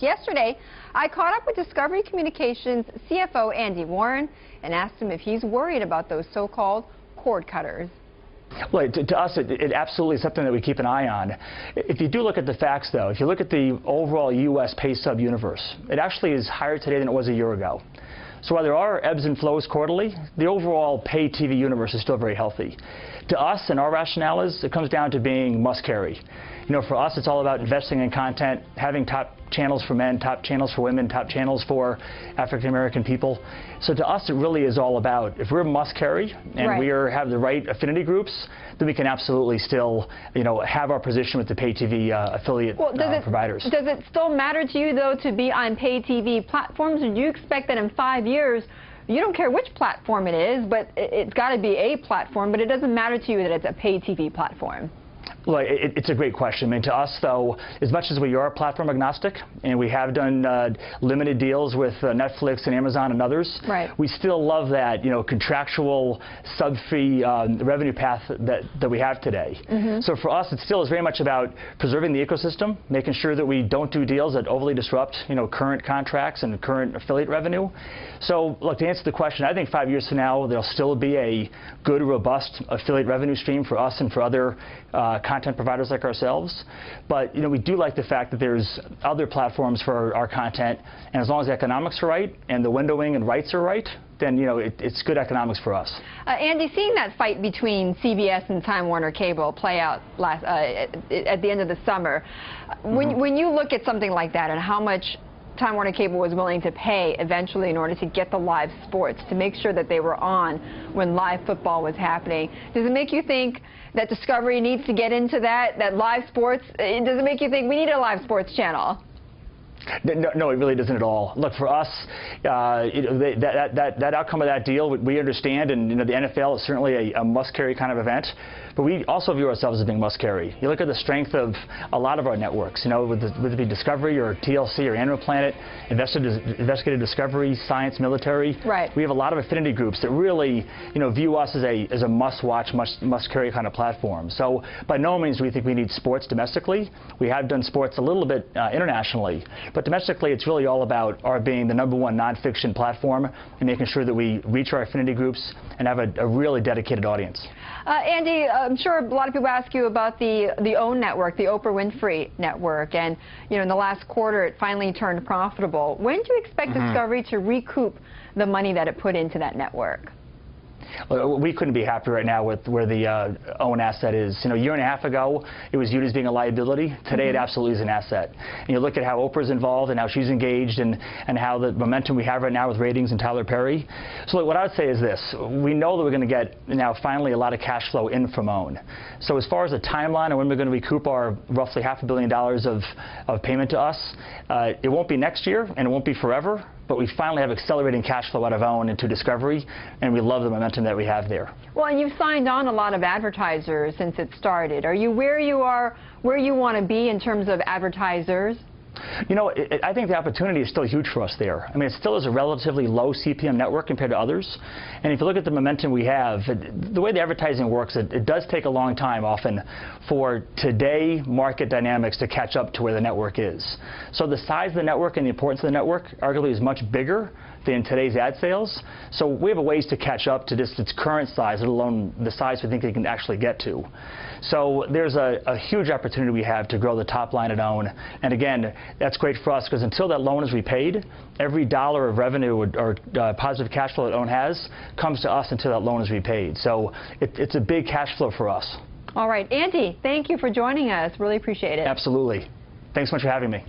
Yesterday, I caught up with Discovery Communications CFO Andy Warren and asked him if he's worried about those so-called cord cutters. Well, to us, it absolutely is something that we keep an eye on. If you do look at the facts, though, if you look at the overall U.S. pay sub universe, it actually is higher today than it was a year ago. So while there are ebbs and flows quarterly, the overall pay TV universe is still very healthy. To us, and our rationale is, it comes down to being must-carry. You know, for us, it's all about investing in content, having top channels for men, top channels for women, top channels for African-American people. So to us, it really is all about, if we're must-carry and we have the right affinity groups, then we can absolutely still, have our position with the pay TV affiliate providers. Does it still matter to you, though, to be on pay TV platforms? Or do you expect that in 5 years, you don't care which platform it is, but it's got to be a platform, but it doesn't matter to you that it's a pay TV platform? Well, it's a great question. I mean, to us, though, as much as we are platform agnostic, and we have done limited deals with Netflix and Amazon and others, we still love that, contractual sub-fee revenue path that we have today. So for us, it still is very much about preserving the ecosystem, making sure that we don't do deals that overly disrupt, current contracts and current affiliate revenue. So, look, to answer the question, I think 5 years from now, there'll still be a good, robust affiliate revenue stream for us and for other content providers like ourselves. But we do like the fact that there's other platforms for our content, and as long as the economics are right and the windowing and rights are right, then it's good economics for us. Andy, seeing that fight between CBS and Time Warner Cable play out at the end of the summer, when you look at something like that and how much Time Warner Cable was willing to pay eventually in order to get the live sports, to make sure that they were on when live football was happening, does it make you think that Discovery needs to get into that live sports? Does it make you think we need a live sports channel? No, it really doesn't at all. Look, for us, that outcome of that deal, we understand, and the NFL is certainly a must-carry kind of event, but we also view ourselves as being must-carry. You look at the strength of a lot of our networks, whether it be Discovery or TLC or Animal Planet, Investigative Discovery, Science, Military. We have a lot of affinity groups that really, view us as a must-watch, must-carry kind of platform. So by no means do we think we need sports domestically. We have done sports a little bit internationally. But domestically, it's really all about our being the #1 nonfiction platform and making sure that we reach our affinity groups and have a really dedicated audience. Andy, I'm sure a lot of people ask you about the OWN network, the Oprah Winfrey Network, and in the last quarter it finally turned profitable. When do you expect Discovery to recoup the money that it put into that network? We couldn't be happier right now with where the OWN asset is. A year and a half ago, it was viewed as being a liability. Today, it absolutely is an asset. And you look at how Oprah's involved and how she's engaged and how the momentum we have right now with ratings and Tyler Perry. So what I would say is this. We know that we're going to get now finally a lot of cash flow in from OWN. So as far as the timeline and when we're going to recoup our roughly $500 million of payment to us, it won't be next year and it won't be forever. But we finally have accelerating cash flow out of OWN into Discovery, and we love the momentum that we have there. Well, and you've signed on a lot of advertisers since it started. Are you where you want to be in terms of advertisers? I think the opportunity is still huge for us there. I mean, it still is a relatively low CPM network compared to others. And if you look at the momentum we have, the way the advertising works, it does take a long time often for today market dynamics to catch up to where the network is. So the size of the network and the importance of the network arguably is much bigger than today's ad sales. So we have a ways to catch up to just its current size, let alone the size we think it can actually get to. So there's a huge opportunity we have to grow the top line at OWN. And again, that's great for us because until that loan is repaid, every dollar of revenue or positive cash flow that OWN has comes to us until that loan is repaid. So it's a big cash flow for us. All right, Andy, thank you for joining us. Really appreciate it. Absolutely. Thanks so much for having me.